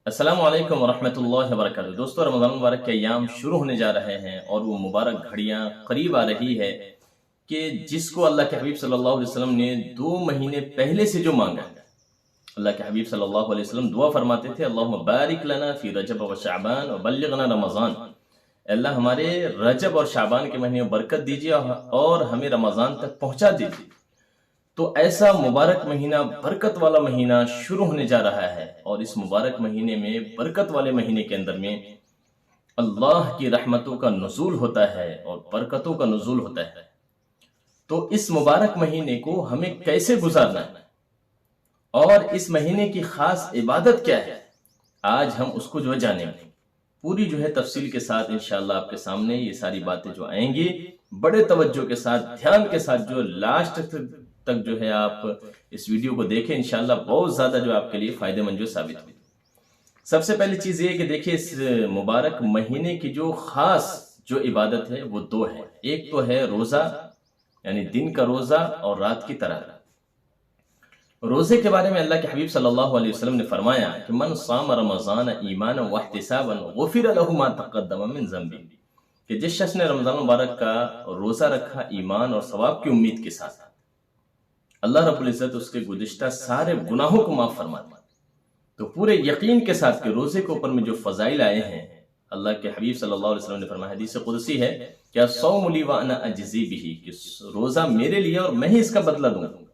السلام علیکم ورحمۃ اللہ وبرکاتہ۔ دوستو، رمضان مبارک کے ایام شروع ہونے جا رہے ہیں اور وہ مبارک گھڑیاں قریب آ رہی ہے کہ جس کو اللہ کے حبیب صلی اللہ علیہ وسلم نے 2 مہینے پہلے سے جو مانگا ہے، اللہ کے حبیب صلی اللہ علیہ وسلم دعا فرماتے تھے، اللہم بارک لنا فی رجب و شعبان وبلغنا رمضان۔ اللہ ہمارے رجب اور شعبان کے مہینے میں برکت دیجیے اور ہمیں رمضان تک پہنچا دیجیے۔ تو ایسا مبارک مہینہ، برکت والا مہینہ شروع ہونے جا رہا ہے، اور اس مبارک مہینے میں، برکت والے مہینے کے اندر میں اللہ کی رحمتوں کا نزول ہوتا ہے اور برکتوں کا نزول ہوتا ہے۔ تو اس مبارک مہینے کو ہمیں کیسے گزارنا ہے اور اس مہینے کی خاص عبادت کیا ہے، آج ہم اس کو جانیں گے پوری تفصیل کے ساتھ۔ انشاءاللہ آپ کے سامنے یہ ساری باتیں آئیں گی، بڑے توجہ کے ساتھ، دھیان کے ساتھ لاسٹ تک آپ اس ویڈیو کو دیکھیں، انشاءاللہ بہت زیادہ آپ کے لیے فائدہ مند ثابت ہوگی۔ سب سے پہلی چیز یہ کہ دیکھیں، اس مبارک مہینے کی خاص عبادت ہے وہ 2 ہے۔ ایک تو ہے روزہ، یعنی دن کا روزہ اور رات کی تراویح۔ روزے کے بارے میں اللہ کے حبیب صلی اللہ علیہ وسلم نے فرمایا کہ من صام رمضان ایمانا واحتسابا غفر له ما تقدم من ذنبه، کہ جس شخص نے رمضان مبارک کا روزہ رکھا ایمان اور ثواب کی امید کے ساتھ، اللہ رب العزت اس کے گزشتہ سارے گناہوں کو معاف فرما دے۔ تو پورے یقین کے ساتھ کہ روزے کے اوپر میں جو فضائل آئے ہیں، اللہ کے حبیب صلی اللہ علیہ وسلم نے فرمایا، حدیث قدسی ہے کہ الصوم لی وانا اجزی بہ، کہ روزہ میرے لیے اور میں ہی اس کا بدلہ دوں گا۔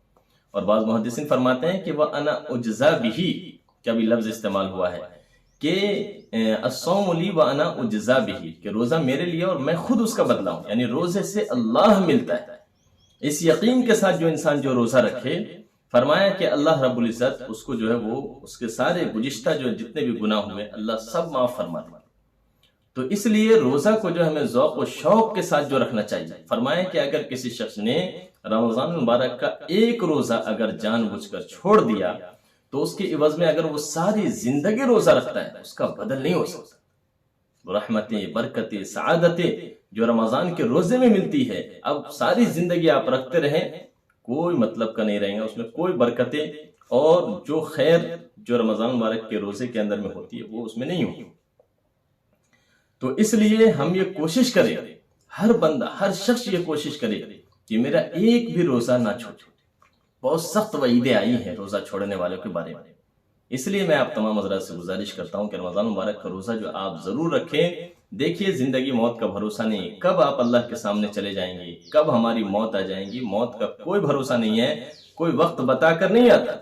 اور بعض محدثین فرماتے ہیں کہ وانا اجزا بہ کا بھی لفظ استعمال ہوا ہے کہ الصوم لی وانا اجزا بہ، کہ روزہ میرے لیے اور میں خود اس کا بدلہ ہوں، یعنی روزے سے اللہ ملتا ہے۔ اس یقین کے ساتھ جو انسان روزہ رکھے، فرمایا کہ اللہ رب العزت اس کو وہ اس کے سارے گزشتہ جتنے بھی گناہ ہوئے اللہ سب معاف فرما دے۔ تو اس لیے روزہ کو ہمیں ذوق و شوق کے ساتھ رکھنا چاہیے۔ فرمایا کہ اگر کسی شخص نے رمضان مبارک کا ایک روزہ اگر جان بوجھ کر چھوڑ دیا تو اس کے عوض میں اگر وہ ساری زندگی روزہ رکھتا ہے، اس کا بدل نہیں ہو سکتا۔ رحمتیں، برکتیں، سعادتیں جو رمضان کے روزے میں ملتی ہے، اب ساری زندگی آپ رکھتے رہیں، کوئی مطلب کا نہیں رہیں گا، اس میں کوئی برکتیں اور جو خیر جو رمضان مبارک کے روزے کے اندر میں ہوتی ہے وہ اس میں نہیں ہوگی۔ تو اس لیے ہم یہ کوشش کریں، ہر بندہ، ہر شخص یہ کوشش کرے کہ میرا ایک بھی روزہ نہ چھوٹے۔ بہت سخت وعیدیں آئی ہیں روزہ چھوڑنے والوں کے بارے میں، اس لیے میں آپ تمام حضرات سے گزارش کرتا ہوں کہ رمضان مبارک کا روزہ آپ ضرور رکھیں۔ دیکھیے، زندگی موت کا بھروسہ نہیں، کب آپ اللہ کے سامنے چلے جائیں گے، کب ہماری موت آ جائیں گی، موت کا کوئی بھروسہ نہیں ہے، کوئی وقت بتا کر نہیں آتا۔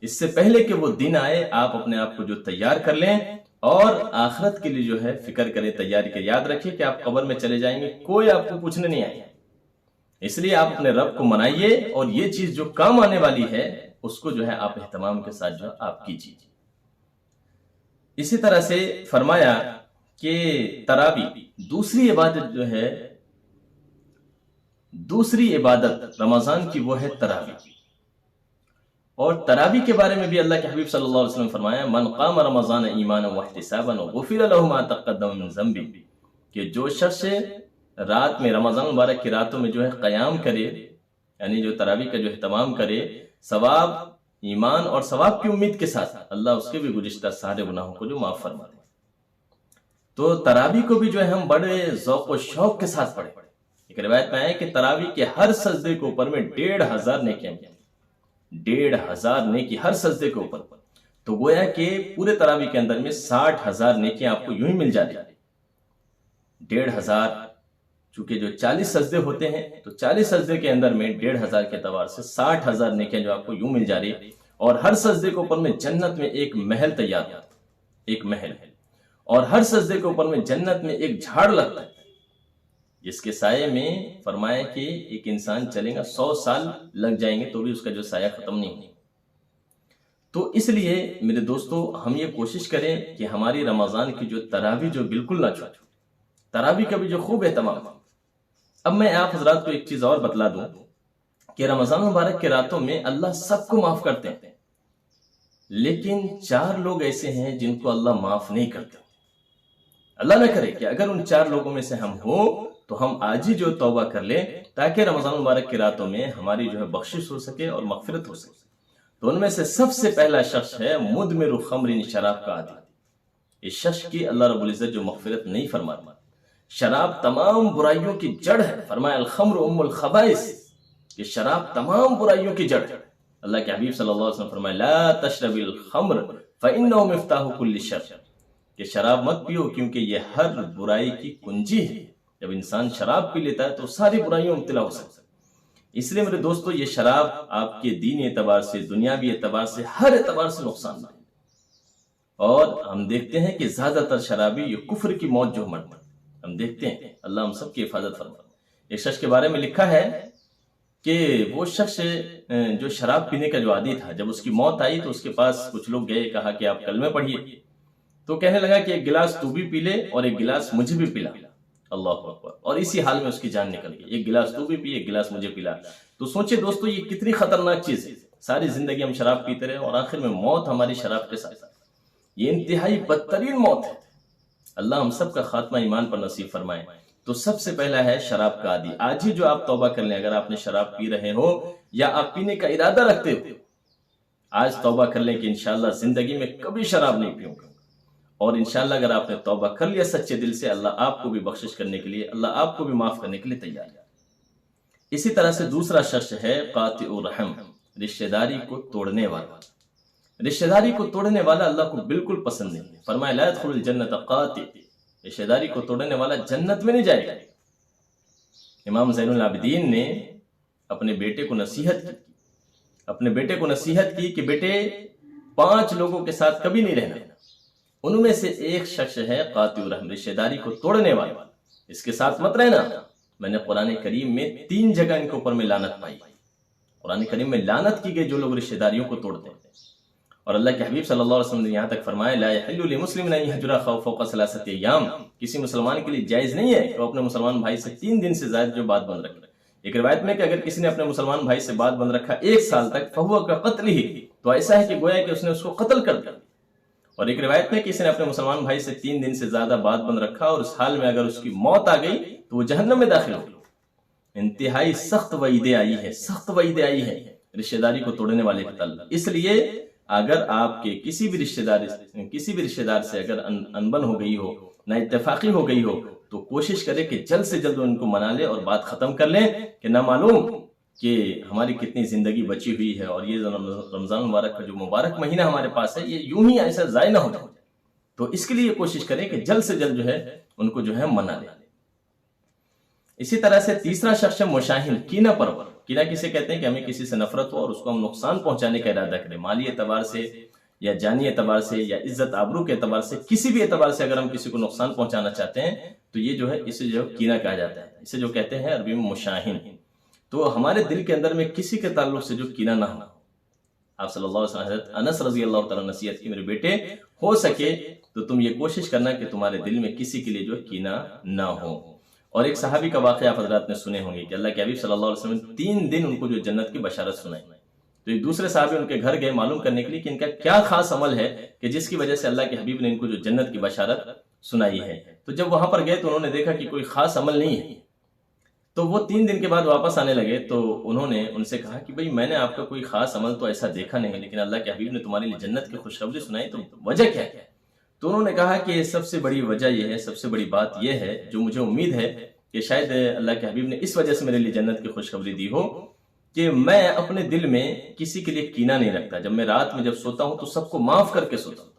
اس سے پہلے کہ وہ دن آئے، آپ اپنے آپ کو تیار کر لیں اور آخرت کے لیے فکر کریں، تیاری کے یاد رکھیں کہ آپ قبر میں چلے جائیں گے، کوئی آپ کو پوچھنے نہیں آئے۔ اس لیے آپ اپنے رب کو منائیے اور یہ چیز جو کام آنے والی ہے اس کو آپ اہتمام کے ساتھ آپ کیجیے۔ اسی طرح سے فرمایا کہ تراویح دوسری عبادت دوسری عبادت رمضان کی وہ ہے تراویح۔ اور تراویح کے بارے میں بھی اللہ کے حبیب صلی اللہ علیہ وسلم فرمایا، من قام رمضان ایمانا واحتسابا غفر له ما تقدم من ذنبه، کہ جو شخص رات میں، رمضان مبارک کی راتوں میں قیام کرے، یعنی تراویح کا اہتمام کرے، ثواب، ایمان اور ثواب کی امید کے ساتھ، اللہ اس کے بھی گزشتہ سارے گناہوں کو معاف فرما دے۔ تو تراویح کو بھی ہم بڑے ذوق و شوق کے ساتھ پڑھیں۔ ایک روایت میں ہے کہ تراویح کے ہر سجدے کے اوپر میں 1500 نیکیاں، 1500 نیکی ہر سجدے کے اوپر، تو گویا کہ پورے تراویح کے اندر میں 60,000 نیکیاں آپ کو یوں ہی مل جاتی ہیں۔ 1500، چونکہ 40 سجدے ہوتے ہیں تو 40 سجدے کے اندر میں 1500 کے اعتبار سے 60,000 نیکیاں آپ کو یوں مل جا رہی ہے۔ اور ہر سجدے کے اوپر میں جنت میں ایک محل تیار ہوتا ہے، ایک محل ہے، اور ہر سجدے کے اوپر میں جنت میں ایک جھاڑ لگتا ہے جس کے سائے میں فرمایا کہ ایک انسان چلے گا 100 سال لگ جائیں گے تو بھی اس کا سایہ ختم نہیں ہوگا۔ تو اس لیے میرے دوستو، ہم یہ کوشش کریں کہ ہماری رمضان کی تراویح بالکل نہ چھوٹے، تراویح کا بھی خوب اہتمام۔ اب میں آپ حضرات کو ایک چیز اور بتلا دوں کہ رمضان مبارک کے راتوں میں اللہ سب کو معاف کرتے ہیں، لیکن 4 لوگ ایسے ہیں جن کو اللہ معاف نہیں کرتے۔ اللہ نہ کرے کہ اگر ان 4 لوگوں میں سے ہم ہوں تو ہم آج ہی توبہ کر لیں تاکہ رمضان مبارک کے راتوں میں ہماری بخشش ہو سکے اور مغفرت ہو سکے۔ تو ان میں سے سب سے پہلا شخص ہے مدمر خمر، شراب کا عادی۔ اس شخص کی اللہ رب العزت جو مغفرت نہیں فرماتا۔ شراب تمام برائیوں کی جڑ ہے، فرمایا الخمر ام الخبائث، کہ شراب تمام برائیوں کی جڑ ہے۔ اللہ کے حبیب صلی اللہ علیہ وسلم فرمایا لا تشرب الخمر فإنه مفتاح كل شر، کہ شراب مت پیو کیونکہ یہ ہر برائی کی کنجی ہے۔ جب انسان شراب پی لیتا ہے تو ساری برائیوں میں مبتلا ہو سکتا ہے۔ اس لیے میرے دوستو یہ شراب آپ کے دینی اعتبار سے، دنیاوی اعتبار سے، ہر اعتبار سے نقصان دہ ہے۔ اور ہم دیکھتے ہیں کہ زیادہ تر شرابی یہ کفر کی موت جو مرتے ہیں، ہم دیکھتے ہیں، اللہ ہم سب کی حفاظت فرمائے۔ ایک شخص کے بارے میں لکھا ہے کہ وہ شخص جو شراب پینے کا جو عادی تھا، جب اس کی موت آئی تو اس کے پاس کچھ لوگ گئے، کہا کہ آپ کلمہ پڑھیے، تو کہنے لگا کہ ایک گلاس تو بھی پی لے اور ایک گلاس مجھے بھی پلا۔ اللہ اکبر، اور اسی حال میں اس کی جان نکل گئی، ایک گلاس تو بھی پی، ایک گلاس مجھے پلا۔ تو سوچے دوستو یہ کتنی خطرناک چیز ہے، ساری زندگی ہم شراب پیتے رہے اور آخر میں موت ہماری شراب کے ساتھ، یہ انتہائی بدترین موت ہے۔ اللہ ہم سب کا خاتمہ ایمان پر نصیب فرمائے۔ تو سب سے پہلا ہے شراب کا عادی، آج ہی جو آپ توبہ کر لیں، اگر آپ نے شراب پی رہے ہو یا آپ پینے کا ارادہ رکھتے ہو، آج توبہ کر لیں کہ انشاءاللہ زندگی میں کبھی شراب نہیں پیوں گا۔ اور انشاءاللہ اگر آپ نے توبہ کر لیا سچے دل سے، اللہ آپ کو بھی بخشش کرنے کے لیے، اللہ آپ کو بھی معاف کرنے کے لیے تیار ہے۔ اسی طرح سے دوسرا شخص ہے قاطع الرحم، رشتہ داری کو توڑنے والا۔ رشتہ داری کو توڑنے والا اللہ کو بالکل پسند نہیں ہے، فرمایا لا يدخل الجنت قاطع، رشتہ داری کو توڑنے والا جنت میں نہیں جائے گا۔ امام زین العابدین نے اپنے بیٹے کو نصیحت کی کہ بیٹے 5 لوگوں کے ساتھ کبھی نہیں رہنا، ان میں سے ایک شخص ہے قاطع الرحم، رشتہ داری کو توڑنے والا، اس کے ساتھ مت رہنا۔ میں نے قرآن کریم میں 3 جگہ ان کے اوپر میں لعنت پائی، قرآن کریم میں لعنت کی گئی جو لوگ رشتہ داریوں کو توڑتے ہیں۔ اور اللہ کے حبیب صلی اللہ علیہ وسلم نے یہاں تک فرمایا لا يحل لمسلم ان يهجر اخاه فوق 3 ایام، کسی مسلمان کے لیے جائز نہیں ہے کہ وہ اپنے مسلمان بھائی سے 3 دن سے زائد جو بات بند رکھے۔ ایک روایت میں کہ اگر کسی نے اپنے مسلمان بھائی سے بات بند رکھا 1 سال تک فهو كقتله، تو ایسا ہے کہ گویا کہ اس نے اس کو قتل کر دیا۔ اور ایک روایت میں کسی نے اپنے مسلمان بھائی سے 3 دن سے زیادہ بات بند رکھا اور اس حال میں اگر اس کی موت آ گئی تو وہ جہنم میں داخل ہو گئی۔ انتہائی سخت وعیدیں آئی ہے رشتہ داری کو توڑنے والے کے تعلق۔ اس لیے اگر آپ کے کسی بھی رشتہ دار سے اگر انبن ہو گئی ہو، نا اتفاقی ہو گئی ہو، تو کوشش کرے کہ جلد سے جلد ان کو منا لے اور بات ختم کر لیں، کہ نہ معلوم کہ ہماری کتنی زندگی بچی ہوئی ہے اور یہ رمضان مبارک کا جو مبارک مہینہ ہمارے پاس ہے یہ یوں ہی ایسا ضائع نہ ہو جائے۔ تو اس کے لیے کوشش کریں کہ جلد سے جلد جو ہے ان کو جو ہے منا لیں۔ اسی طرح سے تیسرا شخص ہے مشاہن، کینہ پرور۔ کینہ کسے کہتے ہیں کہ ہمیں کسی سے نفرت ہو اور اس کو ہم نقصان پہنچانے کا ارادہ کریں، مالی اعتبار سے یا جانی اعتبار سے یا عزت آبرو کے اعتبار سے، کسی بھی اعتبار سے اگر ہم کسی کو نقصان پہنچانا چاہتے ہیں تو یہ جو ہے اسے جو کینہ کہا جاتا ہے، اسے جو کہتے ہیں عربی میں مشاہن۔ تو ہمارے دل کے اندر میں کسی کے تعلق سے جو کینہ نہ ہو۔ آپ صلی اللہ علیہ وسلم حضرت انس رضی اللہ تعالیٰ نصیحت کی، میرے بیٹے ہو سکے تو تم یہ کوشش کرنا کہ تمہارے دل میں کسی کے لیے جو کینہ نہ ہو۔ اور ایک صحابی کا واقعہ آپ حضرات نے سنے ہوں گے کہ اللہ کے حبیب صلی اللہ علیہ وسلم 3 دن ان کو جو جنت کی بشارت سنائی، تو ایک دوسرے صحابی ان کے گھر گئے معلوم کرنے کے لیے کہ ان کا کیا خاص عمل ہے کہ جس کی وجہ سے اللہ کے حبیب نے ان کو جو جنت کی بشارت سنائی ہے۔ تو جب وہاں پر گئے تو انہوں نے دیکھا کہ کوئی خاص عمل نہیں ہے، تو وہ 3 دن کے بعد واپس آنے لگے تو انہوں نے ان سے کہا کہ بھئی میں نے آپ کا کوئی خاص عمل تو ایسا دیکھا نہیں، لیکن اللہ کے حبیب نے تمہارے لیے جنت کی خوشخبری سنائی، تو وجہ کیا ہے؟ تو انہوں نے کہا کہ سب سے بڑی وجہ یہ ہے، سب سے بڑی بات یہ ہے جو مجھے امید ہے کہ شاید اللہ کے حبیب نے اس وجہ سے میرے لیے جنت کی خوشخبری دی ہو کہ میں اپنے دل میں کسی کے لیے کینہ نہیں رکھتا، جب میں رات میں جب سوتا ہوں تو سب کو معاف کر کے سوتا ہوں۔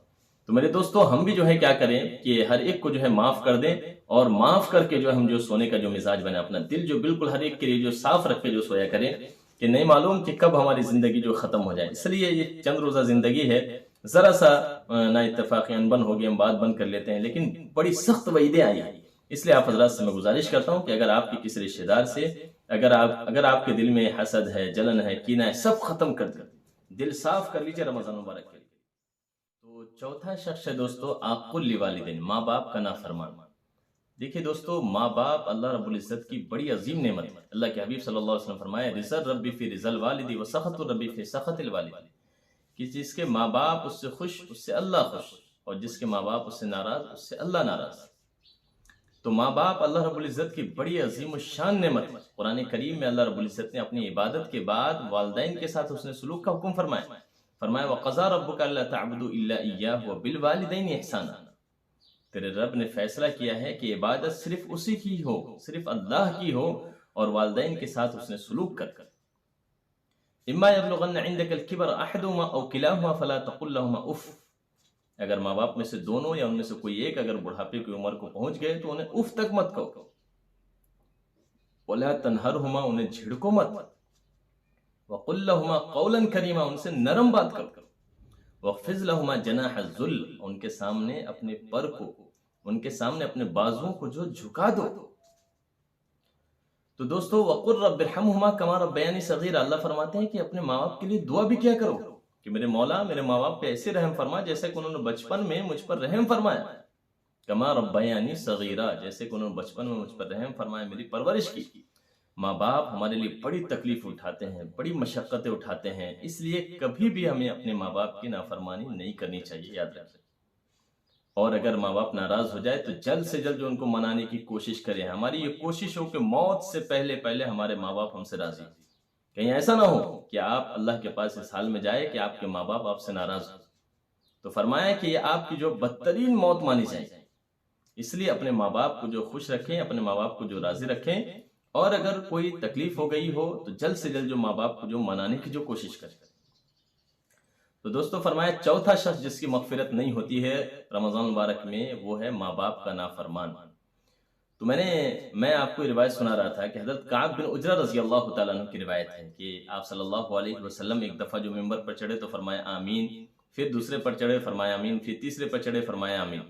تو میرے دوستو ہم بھی جو ہے کیا کریں کہ ہر ایک کو جو ہے معاف کر دیں، اور معاف کر کے جو ہم جو سونے کا جو مزاج بنے، اپنا دل جو بالکل ہر ایک کے لیے جو صاف رکھ کے جو سویا کریں، کہ نہیں معلوم کہ کب ہماری زندگی جو ختم ہو جائے۔ اس لیے یہ چند روزہ زندگی ہے، ذرا سا نا اتفاقی انبن ہو گئی، ہم بات بند کر لیتے ہیں، لیکن بڑی سخت وعیدیں آئی ہیں۔ اس لیے آپ حضرات سے میں گزارش کرتا ہوں کہ اگر آپ کی کسی رشتہ دار سے اگر آپ کے دل میں حسد ہے، جلن ہے، کینہ ہے، سب ختم کر دیں، دل صاف کر لیجیے رمضان مبارک کے لیے۔ تو چوتھا شخص ہے دوستو عاق لوالدین، ماں باپ کا نافرمان۔ دیکھیے دوستو ماں باپ اللہ رب العزت کی بڑی عظیم نعمت ہے۔ اللہ کے حبیب صلی اللہ علیہ وسلم فرمایا رضا الرب فی رضا الوالد و سخط الرب فی سخط الوالد، کہ جس کے ماں باپ اس سے خوش اس سے اللہ خوش، اور جس کے ماں باپ اس سے ناراض اس سے اللہ ناراض۔ تو ماں باپ اللہ رب العزت کی بڑی عظیم الشان نعمت ہے۔ قرآن کریم میں اللہ رب العزت نے اپنی عبادت کے بعد والدین کے ساتھ حسن سلوک کا حکم فرمایا۔ وَقَضَىٰ رَبُّكَ أَلَّا تَعْبُدُوا إِلَّا إِيَّاهُ وَبِالْوَالِدَيْنِ إِحْسَانًا، تیرے رب نے فیصلہ کیا ہے کہ عبادت صرف اسی کی ہو، صرف اللہ کی ہو، اور والدین کے ساتھ اس نے سلوک کر اما یبلغن عندک الکبر احدهما او کلاهما فلا تقل لهما اف، اگر ماں باپ میں سے دونوں یا ان میں سے کوئی ایک اگر بڑھاپے کی عمر کو پہنچ گئے تو انہیں اف تک مت کہو، ولا تنہرهما، انہیں جھڑکو مت، وقل لهما قولا کریما، ان سے نرم بات کرو، وخفض لهما جناح الذل، ان کے سامنے اپنے پر کو، ان کے سامنے اپنے بازوؤں کو جو جھکا دو۔ تو دوستو وقل رب ارحمهما کما ربیانی صغیرا، اللہ فرماتے ہیں کہ اپنے ماں باپ کے لیے دعا بھی کیا کرو کہ میرے مولا میرے ماں باپ پہ ایسے رحم فرما جیسے کہ انہوں نے بچپن میں مجھ پر رحم فرمایا، کما ربیانی صغیرا، جیسے کہ انہوں نے بچپن میں مجھ پر رحم فرمایا، میری پرورش کی۔ ماں باپ ہمارے لیے بڑی تکلیف اٹھاتے ہیں، بڑی مشقتیں اٹھاتے ہیں، اس لیے کبھی بھی ہمیں اپنے ماں باپ کی نافرمانی نہیں کرنی چاہیے، یاد رکھیں۔ اور اگر ماں باپ ناراض ہو جائے تو جلد سے جلد ان کو منانے کی کوشش کریں۔ ہماری یہ کوشش ہو کہ موت سے پہلے ہمارے ماں باپ ہم سے راضی ہوں۔ کہیں ایسا نہ ہو کہ آپ اللہ کے پاس اس حال میں جائے کہ آپ کے ماں باپ آپ سے ناراض ہو، تو فرمایا کہ یہ آپ کی جو بدترین موت مانی جائے، اس لیے اپنے ماں باپ کو جو خوش رکھیں، اپنے ماں باپ کو جو راضی رکھیں، اور اگر کوئی تکلیف ہو گئی ہو تو جلد سے جلد جو ماں باپ کو جو منانے کی جو کوشش کریں۔ تو دوستو فرمایا چوتھا شخص جس کی مغفرت نہیں ہوتی ہے رمضان مبارک میں، وہ ہے ماں باپ کا نافرمان۔ تو میں آپ کو روایت سنا رہا تھا کہ حضرت کعب بن عجرہ رضی اللہ تعالیٰ عنہ کی روایت ہے کہ آپ صلی اللہ علیہ وسلم ایک دفعہ جو منبر پر چڑھے تو فرمایا آمین، پھر دوسرے پر چڑھے فرمایا آمین، پھر تیسرے پر چڑھے فرمایا آمین۔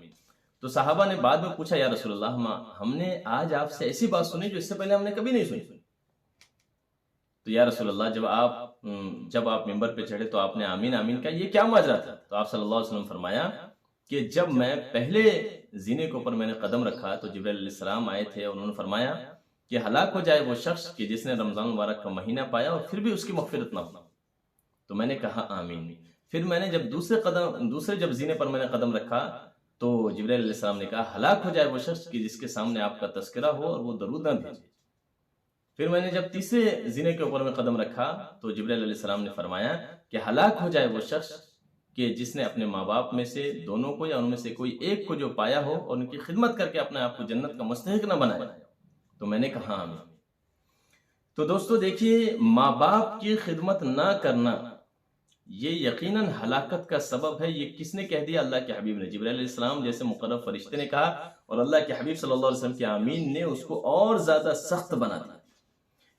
تو صحابہ نے بعد میں پوچھا یا رسول اللہ، ہم نے آج آپ سے ایسی بات سنی جو اس سے پہلے ہم نے کبھی نہیں سنی۔ تو یا رسول اللہ جب آپ منبر پہ چڑھے تو آپ نے آمین آمین کہا، یہ کیا ماجرا تھا؟ تو آپ صلی اللہ علیہ وسلم فرمایا کہ جب میں پہلے زینے کے اوپر میں نے قدم رکھا تو جبرائیل علیہ السلام آئے تھے اور انہوں نے فرمایا کہ ہلاک ہو جائے وہ شخص کہ جس نے رمضان مبارک کا مہینہ پایا اور پھر بھی اس کی مغفرت نہ ہو۔ تو میں نے کہا آمین۔ پھر میں نے جب دوسرے جب زینے پر میں نے قدم رکھا تو جبرائیل علیہ السلام نے کہا ہلاک ہو جائے وہ شخص کہ جس کے سامنے آپ کا تذکرہ ہو اور وہ درود نہ بھیجے۔ پھر میں نے جب تیسرے زینے کے اوپر میں قدم رکھا تو جبرائیل علیہ السلام نے فرمایا کہ ہلاک ہو جائے وہ شخص کہ جس نے اپنے ماں باپ میں سے دونوں کو یا ان میں سے کوئی ایک کو جو پایا ہو اور ان کی خدمت کر کے اپنے آپ کو جنت کا مستحق نہ بنایا۔ تو میں نے کہا آمین۔ تو دوستو دیکھیے، ماں باپ کی خدمت نہ کرنا یہ یقیناً ہلاکت کا سبب ہے۔ یہ کس نے کہہ دیا؟ اللہ کے حبیب نے۔ جبرائیل علیہ السلام جیسے مقرب فرشتے نے کہا، اور اللہ کے حبیب صلی اللہ علیہ وسلم کے آمین نے اس کو اور زیادہ سخت بنا دیا۔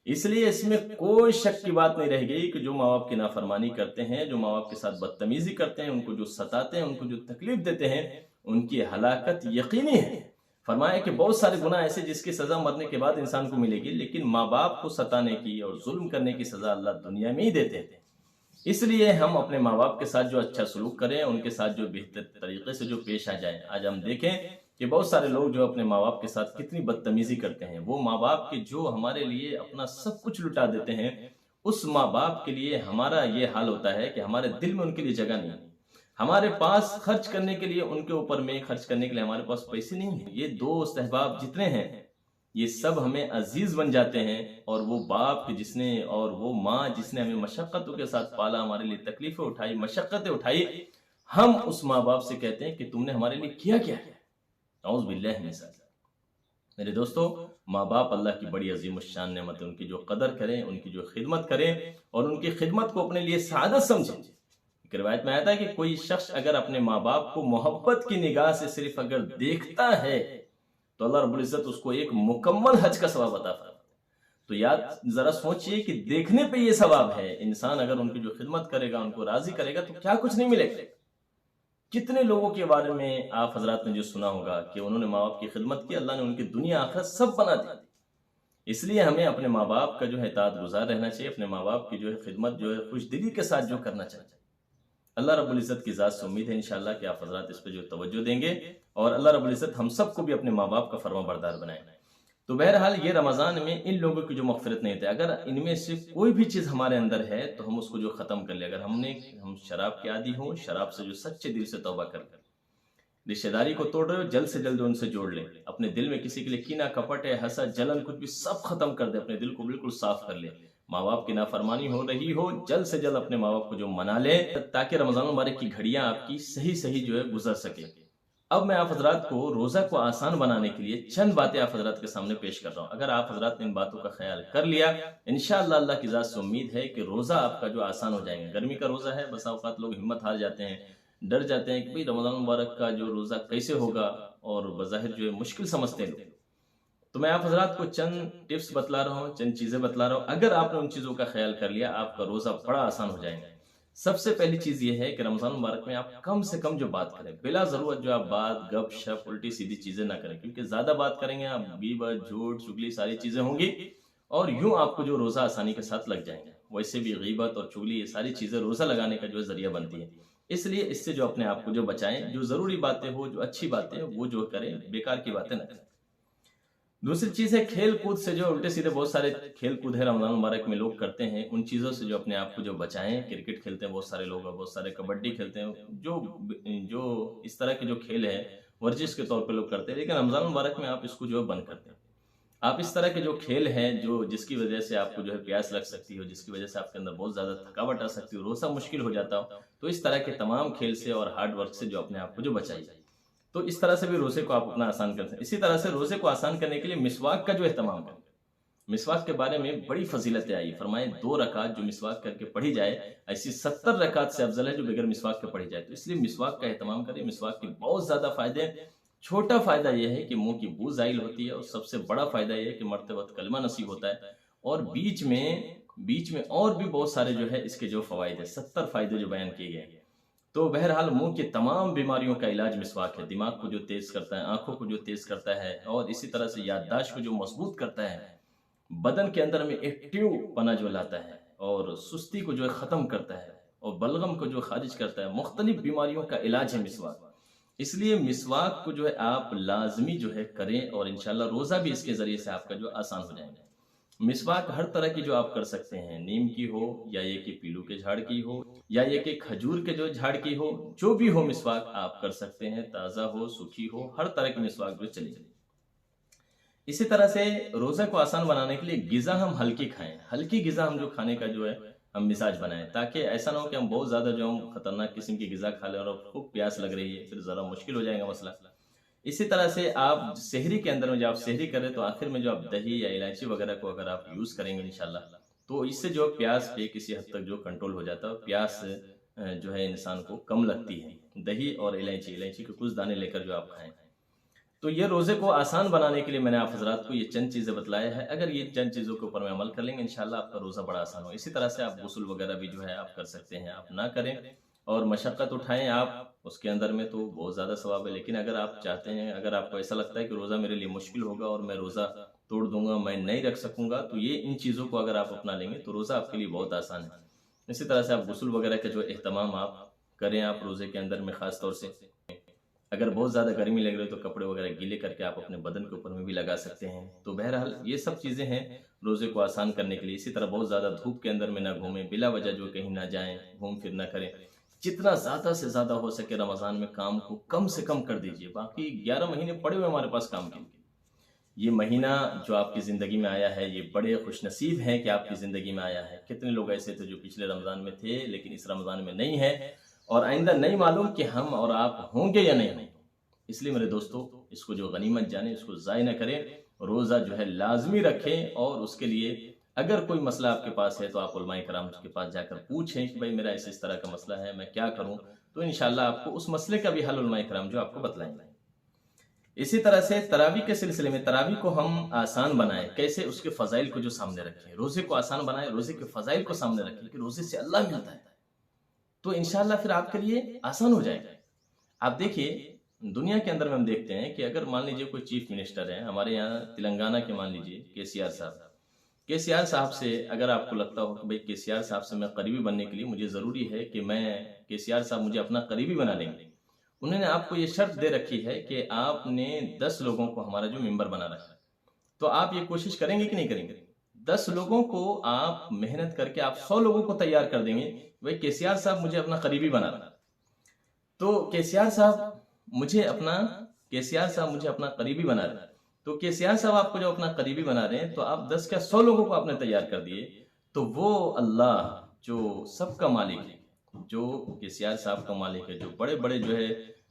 اس لیے اس میں کوئی شک کی بات نہیں رہ گئی کہ جو ماں باپ کی نافرمانی کرتے ہیں، جو ماں باپ کے ساتھ بدتمیزی کرتے ہیں، ان کو جو ستاتے ہیں، ان کو جو تکلیف دیتے ہیں، ان کی ہلاکت یقینی ہے۔ فرمایا کہ بہت سارے گناہ ایسے جس کی سزا مرنے کے بعد انسان کو ملے گی، لیکن ماں باپ کو ستانے کی اور ظلم کرنے کی سزا اللہ دنیا میں ہی دیتے ہیں۔ اس لیے ہم اپنے ماں باپ کے ساتھ جو اچھا سلوک کریں، ان کے ساتھ جو بہتر طریقے سے جو پیش آ جائیں۔ آج ہم دیکھیں کہ بہت سارے لوگ جو اپنے ماں باپ کے ساتھ کتنی بدتمیزی کرتے ہیں، وہ ماں باپ کے جو ہمارے لیے اپنا سب کچھ لٹا دیتے ہیں، اس ماں باپ کے لیے ہمارا یہ حال ہوتا ہے کہ ہمارے دل میں ان کے لیے جگہ نہیں ہے۔ ہمارے پاس خرچ کرنے کے لیے، ان کے اوپر میں خرچ کرنے کے لیے ہمارے پاس پیسے نہیں ہیں۔ یہ دوست احباب جتنے ہیں یہ سب ہمیں عزیز بن جاتے ہیں، اور وہ باپ جس نے اور وہ ماں جس نے ہمیں مشقتوں کے ساتھ پالا، ہمارے لیے تکلیفیں اٹھائی، مشقتیں اٹھائی، ہم اس ماں باپ سے کہتے ہیں کہ تم نے ہمارے لیے کیا کیا ہے؟ اعوذ باللہ من ذالک۔ میرے دوستو، ماں باپ اللہ کی بڑی عظیم الشان نعمت ہے، ان کی جو قدر کریں، ان کی جو خدمت کریں، اور ان کی خدمت کو اپنے لیے سعادت سمجھیں۔ ایک روایت میں آیا تھا کہ کوئی شخص اگر اپنے ماں باپ کو محبت کی نگاہ سے صرف اگر دیکھتا ہے تو اللہ رب العزت اس کو ایک مکمل حج کا ثواب عطا فرماتا ہے۔ تو یاد ذرا سوچئے کہ دیکھنے پہ یہ ثواب ہے، انسان اگر ان کی جو خدمت کرے گا، ان کو راضی کرے گا تو کیا کچھ نہیں ملے گا۔ کتنے لوگوں کے بارے میں آپ حضرات نے جو سنا ہوگا کہ انہوں نے ماں باپ کی خدمت کی، اللہ نے ان کی دنیا آخرت سب بنا دی۔ اس لیے ہمیں اپنے ماں باپ کا جو ہے اطاعت گزار رہنا چاہیے، اپنے ماں باپ کی جو ہے خدمت جو ہے خوش دلی کے ساتھ جو کرنا چاہیے۔ اللہ رب العزت کی ذات سے امید ہے انشاءاللہ کہ آپ حضرات اس پہ جو توجہ دیں گے، اور اللہ رب العزت ہم سب کو بھی اپنے ماں باپ کا فرما بردار بنائے۔ تو بہرحال یہ رمضان میں ان لوگوں کی جو مغفرت نہیں ہوتی، اگر ان میں سے کوئی بھی چیز ہمارے اندر ہے تو ہم اس کو جو ختم کر لیں۔ اگر ہم شراب کے عادی ہوں، شراب سے جو سچے دل سے توبہ کر لیں، رشتہ داری کو توڑ رہے ہو، جلد سے جلد ان سے جوڑ لیں، اپنے دل میں کسی کے لیے کینہ، کپٹ ہے، حسد، جلن، کچھ بھی سب ختم کر دیں، اپنے دل کو بالکل صاف کر لیں۔ ماں باپ کی نافرمانی ہو رہی ہو، جلد سے جلد اپنے ماں باپ کو جو منا لیں، تاکہ رمضان مبارک کی گھڑیاں آپ کی صحیح جو ہے گزر سکے۔ اب میں آپ حضرات کو روزہ کو آسان بنانے کے لیے چند باتیں آپ حضرات کے سامنے پیش کر رہا ہوں. اگر آپ حضرات نے ان باتوں کا خیال کر لیا، انشاءاللہ اللہ کی ذات سے امید ہے کہ روزہ آپ کا جو آسان ہو جائے گا. گرمی کا روزہ ہے، بس اوقات لوگ ہمت ہار جاتے ہیں، ڈر جاتے ہیں کہ بھئی رمضان مبارک کا جو روزہ کیسے ہوگا، اور بظاہر جو ہے مشکل سمجھتے ہیں. تو میں آپ حضرات کو چند ٹپس بتلا رہا ہوں، چند چیزیں بتلا رہا ہوں. اگر آپ نے ان چیزوں کا خیال کر لیا، آپ کا روزہ بڑا آسان ہو جائے گا. سب سے پہلی چیز یہ ہے کہ رمضان مبارک میں آپ کم سے کم جو بات کریں، بلا ضرورت جو آپ بات گپ شپ الٹی سیدھی چیزیں نہ کریں، کیونکہ زیادہ بات کریں گے آپ، غیبت جھوٹ چگلی ساری چیزیں ہوں گی، اور یوں آپ کو جو روزہ آسانی کے ساتھ لگ جائیں گے. ویسے بھی غیبت اور چگلی یہ ساری چیزیں روزہ لگانے کا جو ذریعہ بنتی ہیں، اس لیے اس سے جو اپنے آپ کو جو بچائیں، جو ضروری باتیں ہو، جو اچھی باتیں وہ جو کریں، بیکار کی باتیں نہ کریں. دوسری چیز ہے کھیل کود سے، جو الٹے سیدھے بہت سارے کھیل کود ہے رمضان مبارک میں لوگ کرتے ہیں، ان چیزوں سے جو اپنے آپ کو جو بچائیں. کرکٹ کھیلتے ہیں بہت سارے لوگ، بہت سارے کبڈی کھیلتے ہیں، جو اس طرح کے جو کھیل ہے ورزش کے طور پہ لوگ کرتے ہیں، لیکن رمضان مبارک میں آپ اس کو جو ہے بند کرتے ہیں. آپ اس طرح کے جو کھیل ہیں جس کی وجہ سے آپ کو جو ہے پیاس لگ سکتی ہو، جس کی وجہ سے آپ کے اندر بہت زیادہ تھکاوٹ آ سکتی ہو، روزہ مشکل ہو جاتا ہو، تو اس طرح کے تمام کھیل سے اور ہارڈ ورک سے جو اپنے آپ کو جو بچائیے. تو اس طرح سے بھی روزے کو آپ اپنا آسان کرتے ہیں. اسی طرح سے روزے کو آسان کرنے کے لیے مسواک کا جو اہتمام کریں. مسواک کے بارے میں بڑی فضیلتیں آئی. فرمائے 2 رکعت جو مسواک کر کے پڑھی جائے، ایسی 70 رکعت سے افضل ہے جو بغیر مسواک کے پڑھی جائے. تو اس لیے مسواک کا اہتمام کریں. مسواک کے بہت زیادہ فائدے ہیں. چھوٹا فائدہ یہ ہے کہ منہ کی بو زائل ہوتی ہے، اور سب سے بڑا فائدہ یہ ہے کہ مرتے وقت کلمہ نصیب ہوتا ہے، اور بیچ میں اور بھی بہت سارے جو ہے اس کے جو فوائد ہیں، 70 فائدے جو بیان کیے گئے ہیں. تو بہرحال منہ کی تمام بیماریوں کا علاج مسواک ہے. دماغ کو جو تیز کرتا ہے، آنکھوں کو جو تیز کرتا ہے، اور اسی طرح سے یادداشت کو جو مضبوط کرتا ہے، بدن کے اندر میں ایکٹیو پنا جو لاتا ہے، اور سستی کو جو ہے ختم کرتا ہے، اور بلغم کو جو خارج کرتا ہے. مختلف بیماریوں کا علاج ہے مسواک. اس لیے مسواک کو جو ہے آپ لازمی جو ہے کریں، اور انشاءاللہ روزہ بھی اس کے ذریعے سے آپ کا جو آسان ہو جائے گا. مسواک ہر طرح کی جو آپ کر سکتے ہیں، نیم کی ہو، یا یہ کہ پیلو کے جھاڑ کی ہو، یا یہ کہ کھجور کے جو جھاڑ کی ہو، جو بھی ہو مسواک آپ کر سکتے ہیں. تازہ ہو، سوکھی ہو، ہر طرح کی مسواک جو چلے گی. اسی طرح سے روزہ کو آسان بنانے کے لیے غذا ہم ہلکی کھائیں. ہلکی غذا ہم جو کھانے کا جو ہے ہم مزاج بنائیں، تاکہ ایسا نہ ہو کہ ہم بہت زیادہ جو ہم خطرناک قسم کی غذا کھا لیں اور خوب پیاس لگ رہی ہے، پھر ذرا مشکل ہو جائے گا مسئلہ. اسی طرح سے آپ سحری کے اندر میں جب آپ سحری کریں تو آخر میں جو آپ دہی یا الائچی وغیرہ کو اگر آپ یوز کریں گے انشاءاللہ، تو اس سے جو پیاس پہ کسی حد تک جو کنٹرول ہو جاتا ہے، پیاس جو ہے انسان کو کم لگتی ہے. دہی اور الائچی کے کچھ دانے لے کر جو آپ کھائیں. تو یہ روزے کو آسان بنانے کے لیے میں نے آپ حضرات کو یہ چند چیزیں بتلایا ہے. اگر یہ چند چیزوں کے اوپر میں عمل کر لیں گے انشاءاللہ آپ کا روزہ بڑا آسان ہو. اسی طرح سے آپ غسل وغیرہ بھی جو ہے آپ کر سکتے ہیں، آپ نہ کریں اور مشقت اٹھائیں آپ اس کے اندر میں تو بہت زیادہ ثواب ہے. لیکن اگر آپ چاہتے ہیں، اگر آپ کو ایسا لگتا ہے کہ روزہ میرے لیے مشکل ہوگا اور میں روزہ توڑ دوں گا، میں نہیں رکھ سکوں گا، تو یہ ان چیزوں کو اگر آپ اپنا لیں گے تو روزہ آپ کے لیے بہت آسان ہے. اسی طرح سے آپ غسل وغیرہ کا جو اہتمام آپ کریں آپ روزے کے اندر میں، خاص طور سے اگر بہت زیادہ گرمی لگ رہی ہے تو کپڑے وغیرہ گیلے کر کے آپ اپنے بدن کے اوپر میں بھی لگا سکتے ہیں. تو بہرحال یہ سب چیزیں ہیں روزے کو آسان کرنے کے لیے. اسی طرح بہت زیادہ دھوپ کے اندر میں نہ گھومیں، بلا وجہ جو کہیں نہ جائیں، گھوم پھر نہ کریں. جتنا زیادہ سے زیادہ ہو سکے رمضان میں کام کو کم سے کم کر دیجئے. باقی 11 مہینے پڑے ہوئے ہمارے پاس کام کے لیے. یہ مہینہ جو آپ کی زندگی میں آیا ہے، یہ بڑے خوش نصیب ہیں کہ آپ کی زندگی میں آیا ہے. کتنے لوگ ایسے تھے جو پچھلے رمضان میں تھے لیکن اس رمضان میں نہیں ہے، اور آئندہ نہیں معلوم کہ ہم اور آپ ہوں گے یا نہیں. اس لیے میرے دوستو اس کو جو غنیمت جانیں، اس کو ضائع نہ کریں. روزہ جو ہے لازمی رکھیں، اور اس کے لیے اگر کوئی مسئلہ آپ کے پاس ہے تو آپ علماء کرام کے پاس جا کر پوچھیں کہ بھائی میرا اس طرح کا مسئلہ ہے، میں کیا کروں. تو انشاءاللہ آپ کو اس مسئلے کا بھی حل علماء کرام جو آپ کو بتلائیں گے. اسی طرح سے تراویح کے سلسلے میں تراویح کو ہم آسان بنائیں. کیسے؟ اس کے فضائل کو جو سامنے رکھیں. روزے کو آسان بنائیں، روزے کے فضائل کو سامنے رکھیں کہ روزے سے اللہ ملتا ہے، تو انشاءاللہ پھر آپ کے لیے آسان ہو جائے گا. آپ دیکھیے دنیا کے اندر میں ہم دیکھتے ہیں کہ اگر مان لیجئے کوئی چیف منسٹر ہے ہمارے یہاں تلنگانہ کے، مان لیجئے کے سی آر صاحب سے اگر آپ کو لگتا ہو کہ بھئی کے سی آر صاحب سے میں قریبی بننے کے لیے مجھے ضروری ہے کہ میں کے سی آر صاحب مجھے اپنا قریبی بنا لیں گے، انہوں نے آپ کو یہ شرط دے رکھی ہے کہ آپ نے 10 لوگوں کو ہمارا جو ممبر بنا رکھا ہے، تو آپ یہ کوشش کریں گے کہ نہیں کریں گے؟ 10 لوگوں کو آپ محنت کر کے آپ 100 لوگوں کو تیار کر دیں گے. بھئی کے سی آر صاحب مجھے اپنا قریبی بنا رہا، تو کے سی آر صاحب مجھے اپنا قریبی بنا رہے ہیں. تو کے سی آر صاحب آپ کو جو اپنا قریبی بنا رہے ہیں، تو آپ 10 کیا 100 لوگوں کو آپ نے تیار کر دیے. تو وہ اللہ جو سب کا مالک ہے، جو کے سی آر صاحب کا مالک ہے، جو بڑے بڑے جو ہے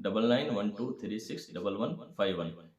9912361151।